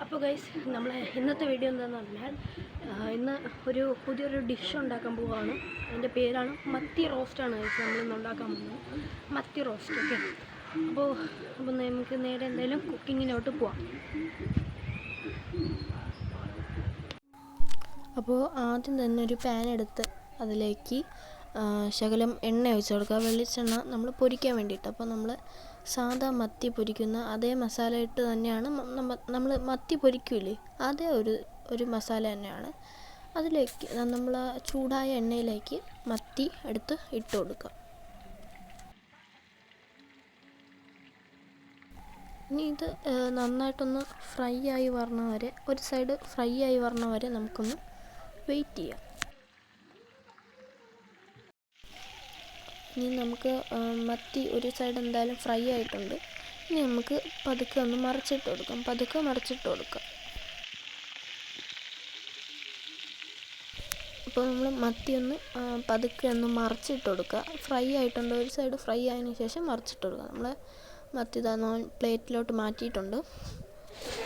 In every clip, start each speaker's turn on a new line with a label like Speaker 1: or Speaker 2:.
Speaker 1: അപ്പോൾ ഗൈസ്, നമ്മളെ ഇന്നത്തെ വീഡിയോ എന്താണെന്ന് പറഞ്ഞാൽ ഇന്ന് പുതിയൊരു ഡിഷ് ഉണ്ടാക്കാൻ പോവുകയാണ്. അതിൻ്റെ പേരാണ് മത്തി റോസ്റ്റാണ് ഗൈസ് നമ്മളിന്ന് ഉണ്ടാക്കാൻ പോകുന്നത്. മത്തി റോസ്റ്റ്. ഓക്കെ, അപ്പോൾ നമുക്ക് നേരെ എന്തായാലും കുക്കിങ്ങിനോട്ട് പോവാം. അപ്പോൾ ആദ്യം തന്നെ ഒരു പാൻ എടുത്ത് അതിലേക്ക് ശകലം എണ്ണ ഒഴിച്ച് കൊടുക്കുക. വെളിച്ചെണ്ണ നമ്മൾ പൊരിക്കാൻ വേണ്ടിയിട്ട്. അപ്പോൾ നമ്മൾ സാധാ മത്തി പൊരിക്കുന്ന അതേ മസാല ഇട്ട് തന്നെയാണ് നമ്മൾ മത്തി പൊരിക്കില്ലേ, അതേ ഒരു മസാല തന്നെയാണ്. അതിലേക്ക് നമ്മൾ ചൂടായ എണ്ണയിലേക്ക് മത്തി എടുത്ത് ഇട്ട് കൊടുക്കുക. ഇനി ഇത് നന്നായിട്ടൊന്ന് ഫ്രൈ ആയി വരണ വരെ, ഒരു സൈഡ് ഫ്രൈ ആയി വരണ വരെ നമുക്കൊന്ന് വെയിറ്റ് ചെയ്യാം. ഇനി നമുക്ക് മത്തി ഒരു സൈഡ് എന്തായാലും ഫ്രൈ ആയിട്ടുണ്ട്. ഇനി നമുക്ക് പതുക്കെ ഒന്ന് മറിച്ചിട്ട് കൊടുക്കാം. അപ്പോൾ നമ്മൾ മത്തി ഒന്ന് പതുക്കെ ഒന്ന് മറിച്ചിട്ട് കൊടുക്കുക. ഫ്രൈ ആയിട്ടുണ്ട്, ഒരു സൈഡ് ഫ്രൈ ആയതിനു ശേഷം മറിച്ചിട്ട് കൊടുക്കുക. നമ്മൾ മത്തി പ്ലേറ്റിലോട്ട് മാറ്റിയിട്ടുണ്ട്.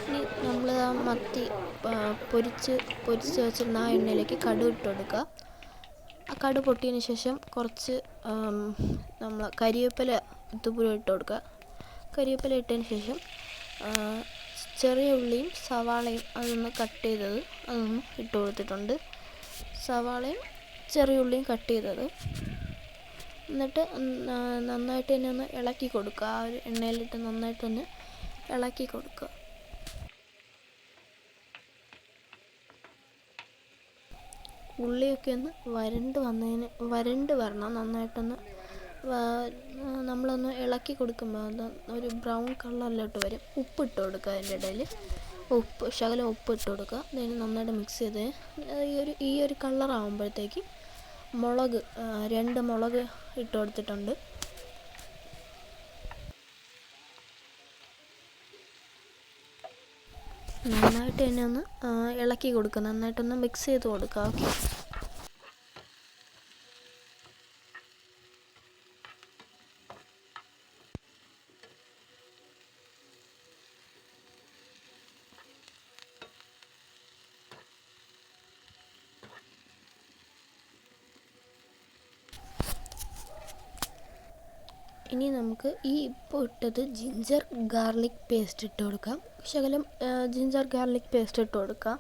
Speaker 1: ഇനി നമ്മൾ ആ മത്തി പൊരിച്ച് വെച്ചിരുന്ന ആ എണ്ണയിലേക്ക് കടുക് ഇട്ട് കൊടുക്കുക. ആ കടുക് പൊട്ടിയതിന് ശേഷം കുറച്ച് നമ്മൾ കരിവേപ്പില ഇതുപോലെ ഇട്ട് കൊടുക്കുക. കരിവേപ്പില ഇട്ടതിന് ശേഷം ചെറിയ ഉള്ളിയും സവാളയും അതൊന്ന് കട്ട് ചെയ്തത് അതൊന്ന് ഇട്ട് കൊടുത്തിട്ടുണ്ട്. സവാളയും ചെറിയ ഉള്ളിയും കട്ട് ചെയ്തത്. എന്നിട്ട് നന്നായിട്ട് തന്നെ ഒന്ന് ഇളക്കി കൊടുക്കുക. ആ ഒരു എണ്ണയിലിട്ട് നന്നായിട്ടൊന്ന് ഇളക്കി കൊടുക്കുക. ഉള്ളിയൊക്കെ ഒന്ന് വരണ്ട് വരണം. നന്നായിട്ടൊന്ന് നമ്മളൊന്ന് ഇളക്കി കൊടുക്കുമ്പോൾ അത് ഒരു ബ്രൗൺ കളറിലോട്ട് വരും. ഉപ്പിട്ട് കൊടുക്കുക. അതിൻ്റെ ഇടയിൽ ശകലം ഉപ്പ് ഇട്ട് കൊടുക്കുക. അതിന് നന്നായിട്ട് മിക്സ് ചെയ്ത് ഈ ഒരു കളറാകുമ്പോഴത്തേക്ക് 2 മുളക് ഇട്ട് കൊടുത്തിട്ടുണ്ട്. നന്നായിട്ട് തന്നെ ഒന്ന് ഇളക്കി കൊടുക്കുക. നന്നായിട്ടൊന്ന് മിക്സ് ചെയ്ത് കൊടുക്കുക. ഓക്കെ, ഇനി നമുക്ക് ഈ ഇപ്പോൾ ഇട്ടത് ജിഞ്ചർ ഗാർലിക് പേസ്റ്റ് ഇട്ട് കൊടുക്കാം. ശകലം ജിഞ്ചർ ഗാർലിക് പേസ്റ്റ് ഇട്ട് കൊടുക്കാം.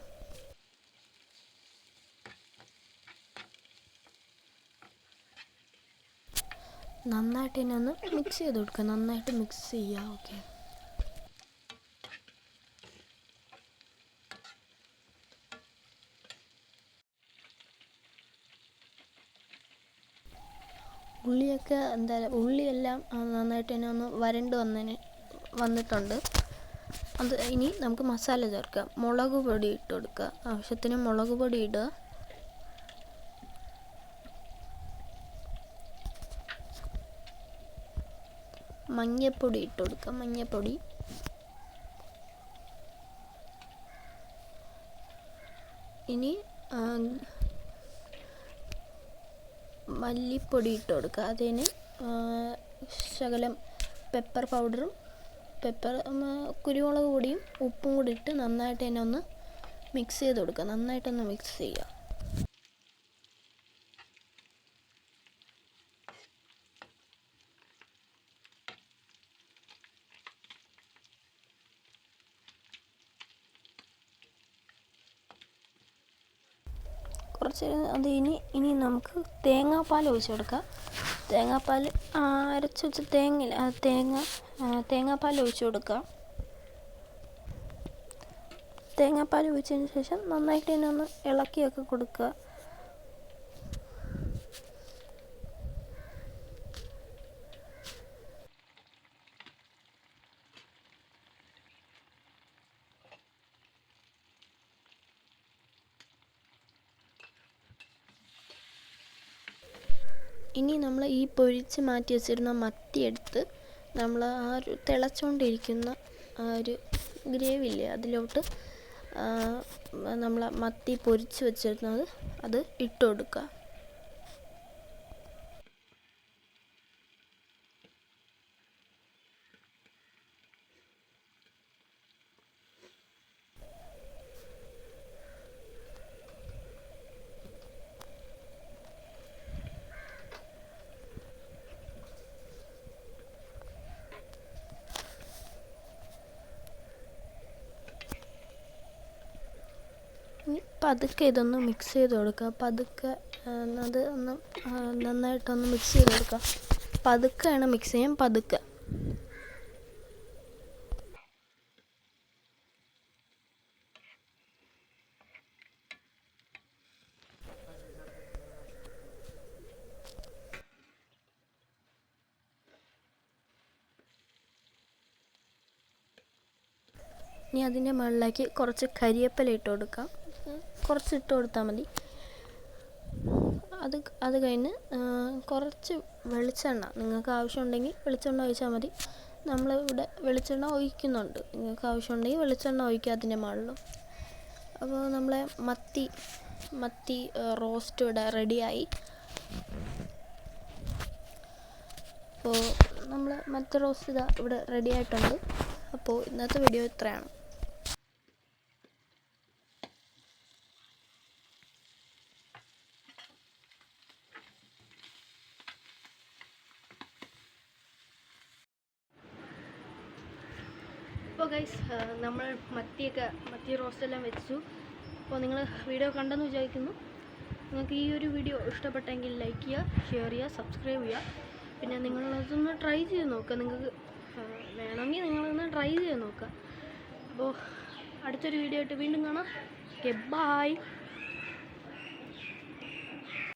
Speaker 1: നന്നായിട്ട് തന്നെ ഒന്ന് മിക്സ് ചെയ്ത് കൊടുക്കുക. നന്നായിട്ട് മിക്സ് ചെയ്യുക. ഓക്കെ, ഉള്ളിയൊക്കെ ഉള്ളിയെല്ലാം നന്നായിട്ട് തന്നെ ഒന്ന് വരണ്ട് വന്നിട്ടുണ്ട്. അത് ഇനി നമുക്ക് മസാല ചേർക്കാം. മുളക് പൊടി ഇട്ട് കൊടുക്കുക. ആവശ്യത്തിന് മുളക് പൊടി ഇടുക. മഞ്ഞൾപ്പൊടി ഇട്ട് കൊടുക്കുക. മഞ്ഞൾപ്പൊടി, ഇനി മല്ലിപ്പൊടി ഇട്ട് കൊടുക്കുക. അതിന് ശകലം പെപ്പർ പൗഡറും കുരുമുളക് പൊടിയും ഉപ്പും കൂടി ഇട്ട് നന്നായിട്ട് തന്നെ ഒന്ന് മിക്സ് ചെയ്ത് കൊടുക്കുക. നന്നായിട്ടൊന്ന് മിക്സ് ചെയ്യുക. കുറച്ച് അത് ഇനി നമുക്ക് തേങ്ങാപ്പാൽ ഒഴിച്ച് കൊടുക്കാം. തേങ്ങാപ്പാൽ അരച്ച് വെച്ച് തേങ്ങാപ്പാൽ ഒഴിച്ച് കൊടുക്കുക. തേങ്ങാപ്പാൽ ഒഴിച്ചതിന് ശേഷം നന്നായിട്ട് തന്നെ ഒന്ന് ഇളക്കിയൊക്കെ കൊടുക്കുക. ഇനി നമ്മൾ ഈ പൊരിച്ച് മാറ്റി വെച്ചിരുന്ന മത്തി എടുത്ത് നമ്മൾ ആ ഒരു തിളച്ചുകൊണ്ടിരിക്കുന്ന ആ ഒരു ഗ്രേവി ഇല്ലേ, അതിലോട്ട് നമ്മൾ മത്തി പൊരിച്ച് വെച്ചിരുന്നത് അത് ഇട്ട് കൊടുക്കുക. പതുക്കെ ഇതൊന്ന് മിക്സ് ചെയ്ത് കൊടുക്കുക. പതുക്കെ അത് ഒന്ന് നന്നായിട്ടൊന്ന് മിക്സ് ചെയ്ത് കൊടുക്കുക. പതുക്കെയാണ് മിക്സ് ചെയ്യാൻ, പതുക്കെ. ഇനി അതിൻ്റെ മുകളിലേക്ക് കുറച്ച് കരിവേപ്പില ഇട്ട് കൊടുക്കാം. കുറച്ച് ഇട്ട് കൊടുത്താൽ മതി. അത് കഴിഞ്ഞ് കുറച്ച് വെളിച്ചെണ്ണ, നിങ്ങൾക്ക് ആവശ്യമുണ്ടെങ്കിൽ വെളിച്ചെണ്ണ ഒഴിച്ചാൽ മതി. നമ്മളിവിടെ വെളിച്ചെണ്ണ ഒഴിക്കുന്നുണ്ട്. നിങ്ങൾക്ക് ആവശ്യമുണ്ടെങ്കിൽ വെളിച്ചെണ്ണ ഒഴിക്കുക അതിൻ്റെ മുകളിലും. അപ്പോൾ നമ്മളെ മത്തി റോസ്റ്റ് ഇവിടെ റെഡിയായി. അപ്പോൾ നമ്മൾ മത്തി റോസ്റ്റ് ഇതാ ഇവിടെ റെഡി ആയിട്ടുണ്ട്. അപ്പോൾ ഇന്നത്തെ വീഡിയോ ഇത്രയാണ്. അപ്പോൾ ഗൈസ്, നമ്മൾ മത്തി റോസ്റ്റെല്ലാം വെച്ചു. അപ്പോൾ നിങ്ങൾ വീഡിയോ കണ്ടെന്ന് വിചാരിക്കുന്നു. നിങ്ങൾക്ക് ഈ ഒരു വീഡിയോ ഇഷ്ടപ്പെട്ടെങ്കിൽ ലൈക്ക് ചെയ്യുക, ഷെയർ ചെയ്യുക, സബ്സ്ക്രൈബ് ചെയ്യുക. പിന്നെ നിങ്ങളതൊന്ന് ട്രൈ ചെയ്ത് നോക്കുക. നിങ്ങൾക്ക് വേണമെങ്കിൽ നിങ്ങളൊന്ന് ട്രൈ ചെയ്ത് നോക്കുക. അപ്പോൾ അടുത്തൊരു വീഡിയോ ആയിട്ട് വീണ്ടും കാണാം. Okay, by.